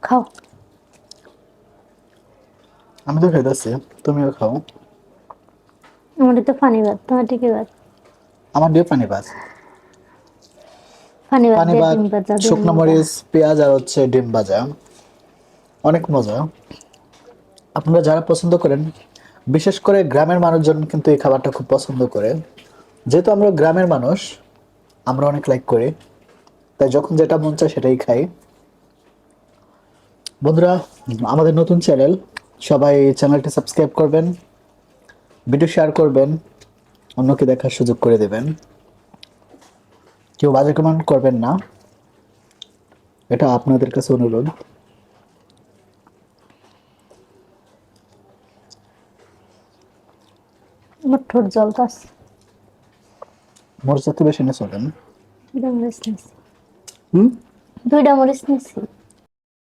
খাও। আমি তো খাইতেছি, তুমিও খাও। আমার তো ফানি ভাত, তোমার কি ভাত? আমার দিয়ে পানি ভাত। ফানি ভাত পানি দিয়ে ভাত, ডিম ভাজা দিয়ে শুকনো মজা। মরিচ, পেঁয়াজ আর হচ্ছে ডিম ভাজা, অনেক মজা। আপনারা যারা পছন্দ করেন, বিশেষ করে গ্রামের মানুষজন কিন্তু এই খাবারটা খুব পছন্দ করে। যেহেতু আমরা গ্রামের মানুষ, আমরা অনেক লাইক করি, তাই যখন যেটা মন চায় সেটাই খাই। বন্ধুরা, আমাদের নতুন চ্যানেল, সবাই চ্যানেলটি সাবস্ক্রাইব করবেন, ভিডিও শেয়ার করবেন, অন্যকে দেখার সুযোগ করে দেবেন। কেউ বাজে কমেন্ট করবেন না, এটা আপনাদের কাছে অনুরোধ। আমার ঠোঁট জ্বলতাছে। মরিচ একটু বেশি নিয়ে চলেন। দুইটা মরিচ নিছি। হুম। দুইটা মরিচ নিছি।